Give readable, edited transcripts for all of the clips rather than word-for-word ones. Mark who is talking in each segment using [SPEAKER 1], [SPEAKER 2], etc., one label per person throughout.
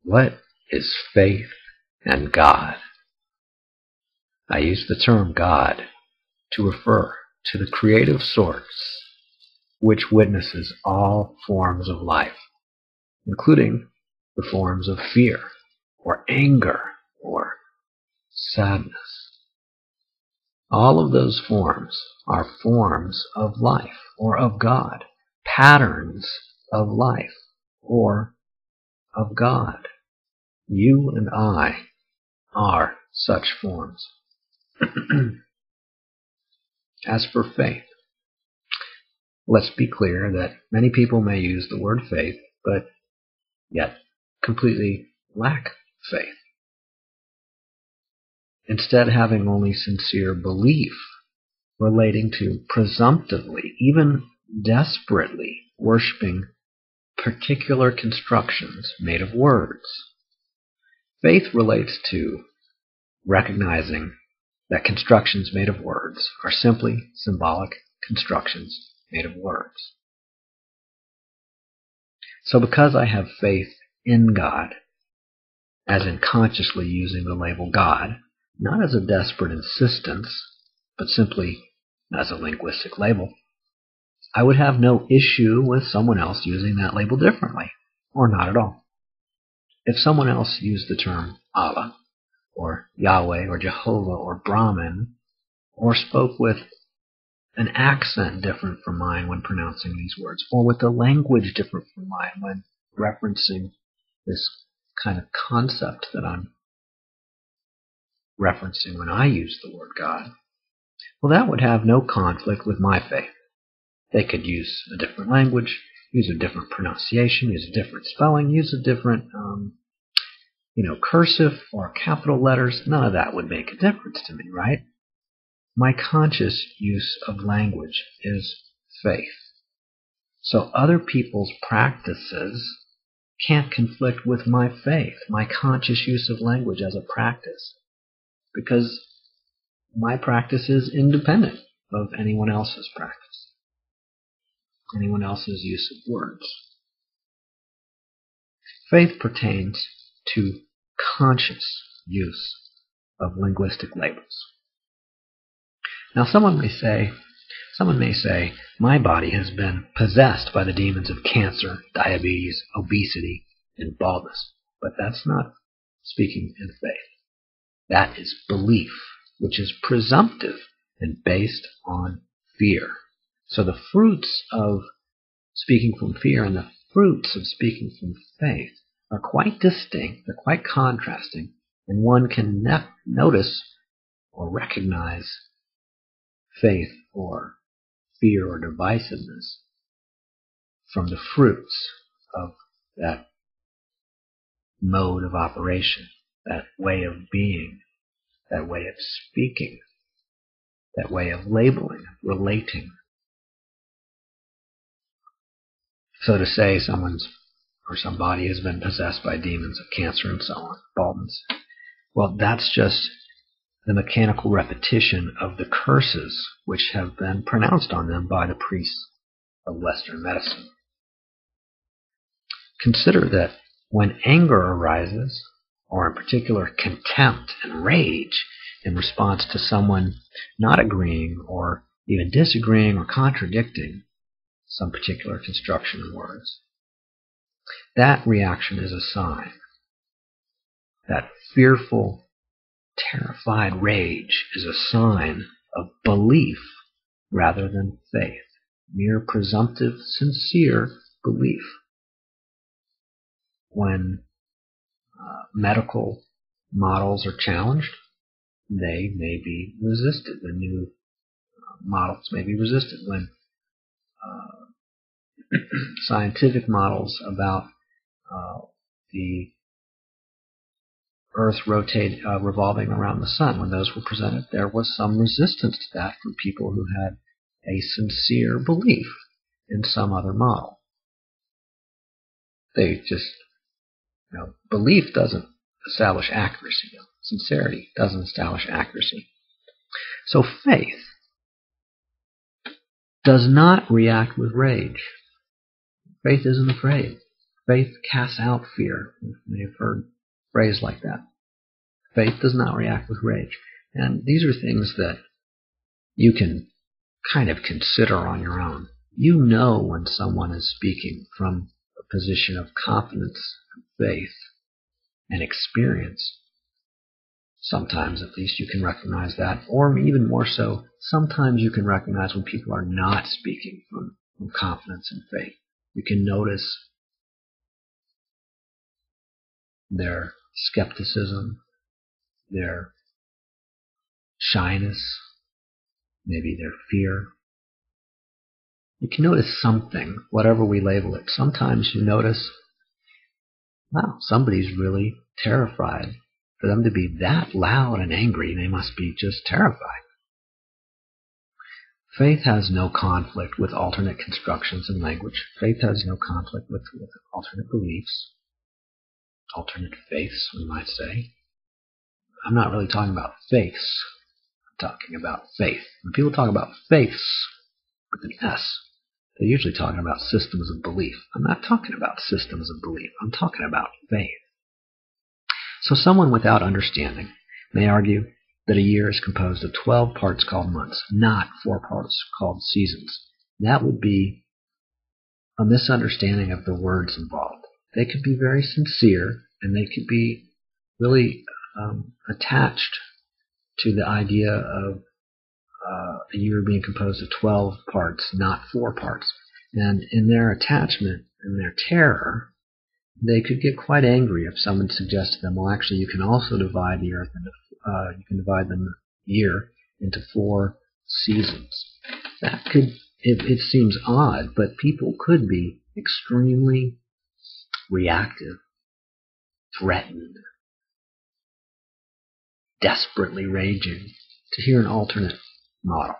[SPEAKER 1] What is faith and God? I use the term God to refer to the creative source which witnesses all forms of life, including the forms of fear or anger or sadness. All of those forms are forms of life or of God, patterns of life or of God. You and I are such forms. As for faith, let's be clear that many people may use the word faith, but yet completely lack faith. Instead, having only sincere belief relating to presumptively, even desperately, worshiping particular constructions made of words. Faith relates to recognizing that constructions made of words are simply symbolic constructions made of words. So because I have faith in God, as in consciously using the label God, not as a desperate insistence, but simply as a linguistic label, I would have no issue with someone else using that label differently, or not at all. If someone else used the term Allah, or Yahweh, or Jehovah, or Brahman, or spoke with an accent different from mine when pronouncing these words, or with a language different from mine when referencing this kind of concept that I'm referencing when I use the word God, well, that would have no conflict with my faith. They could use a different language, use a different pronunciation, use a different spelling, use a different cursive or capital letters. None of that would make a difference to me, right? My conscious use of language is faith. So other people's practices can't conflict with my faith, my conscious use of language as a practice, because my practice is independent of anyone else's practice, anyone else's use of words. Faith pertains to conscious use of linguistic labels. Now someone may say, my body has been possessed by the demons of cancer, diabetes, obesity, and baldness. But that's not speaking in faith. That is belief, which is presumptive and based on fear. So the fruits of speaking from fear and the fruits of speaking from faith are quite distinct, they're quite contrasting, and one can notice or recognize faith or fear or divisiveness from the fruits of that mode of operation, that way of being, that way of speaking, that way of labeling, relating. So to say somebody has been possessed by demons of cancer and so on, baldness, well, that's just the mechanical repetition of the curses which have been pronounced on them by the priests of Western medicine. Consider that when anger arises, or in particular contempt and rage in response to someone not agreeing or even disagreeing or contradicting some particular construction of words, that reaction is a sign. That fearful, terrified rage is a sign of belief rather than faith, mere presumptive, sincere belief. When medical models are challenged, they may be resisted. The new models may be resisted. When scientific models about the Earth revolving around the sun, when those were presented, there was some resistance to that from people who had a sincere belief in some other model. They just, belief doesn't establish accuracy. Sincerity doesn't establish accuracy. So faith does not react with rage. Faith isn't afraid. Faith casts out fear. You may have heard a phrase like that. Faith does not react with rage. And these are things that you can kind of consider on your own. You know when someone is speaking from a position of confidence, faith, and experience. Sometimes, at least, you can recognize that. Or even more so, sometimes you can recognize when people are not speaking from confidence and faith. You can notice their skepticism, their shyness, maybe their fear. You can notice something, whatever we label it. Sometimes you notice, wow, somebody's really terrified. For them to be that loud and angry, they must be just terrified. Faith has no conflict with alternate constructions in language. Faith has no conflict with alternate beliefs, alternate faiths, we might say. I'm not really talking about faiths. I'm talking about faith. When people talk about faiths with an S, they're usually talking about systems of belief. I'm not talking about systems of belief. I'm talking about faith. So someone without understanding may argue that a year is composed of 12 parts called months, not 4 parts called seasons. That would be a misunderstanding of the words involved. They could be very sincere, and they could be really attached to the idea of a year being composed of 12 parts, not 4 parts. And in their attachment and their terror, they could get quite angry if someone suggested to them, well, actually, you can also divide the earth into, you can divide the year into 4 seasons. That could, it seems odd, but people could be extremely reactive, threatened, desperately raging to hear an alternate model.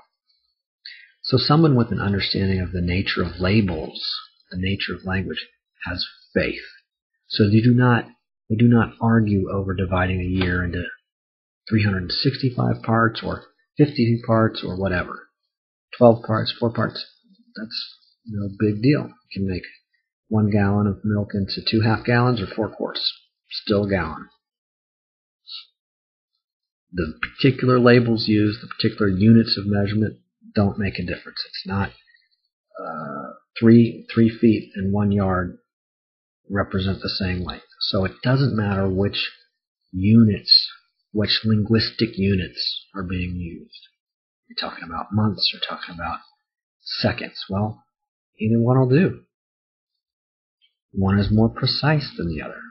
[SPEAKER 1] So someone with an understanding of the nature of labels, the nature of language, has faith. So they do not argue over dividing a year into 365 parts or 52 parts or whatever. 12 parts, 4 parts, that's no big deal. You can make 1 gallon of milk into 2 half gallons or 4 quarts. Still a gallon. The particular labels used, the particular units of measurement don't make a difference. It's not 3 feet and 1 yard represent the same length. So it doesn't matter which units, which linguistic units are being used. You're talking about months, you're talking about seconds. Well, either one will do. One is more precise than the other.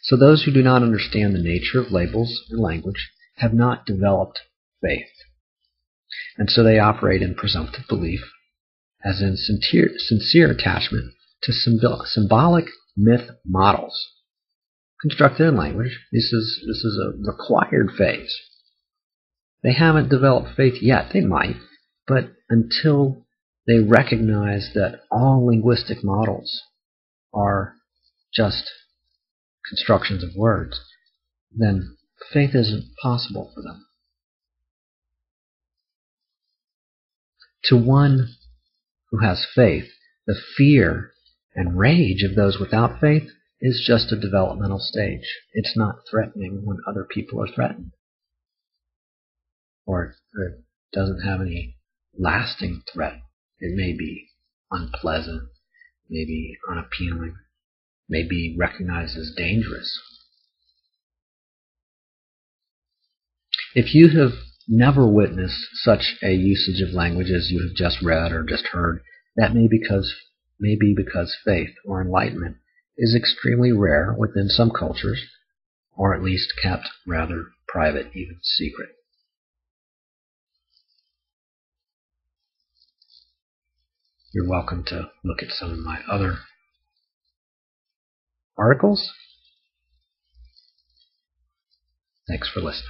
[SPEAKER 1] So those who do not understand the nature of labels and language have not developed faith. And so they operate in presumptive belief, as in sincere attachment to symbolic myth models constructed in language. This is a required phase. They haven't developed faith yet. They might, but until they recognize that all linguistic models are just constructions of words, then faith isn't possible for them. To one who has faith, the fear and rage of those without faith is just a developmental stage. It's not threatening when other people are threatened. Or it doesn't have any lasting threat. It may be unpleasant, maybe unappealing, may be recognized as dangerous. If you have never witnessed such a usage of language as you have just read or just heard, that may be because faith or enlightenment is extremely rare within some cultures, or at least kept rather private, even secret. You're welcome to look at some of my other articles. Thanks for listening.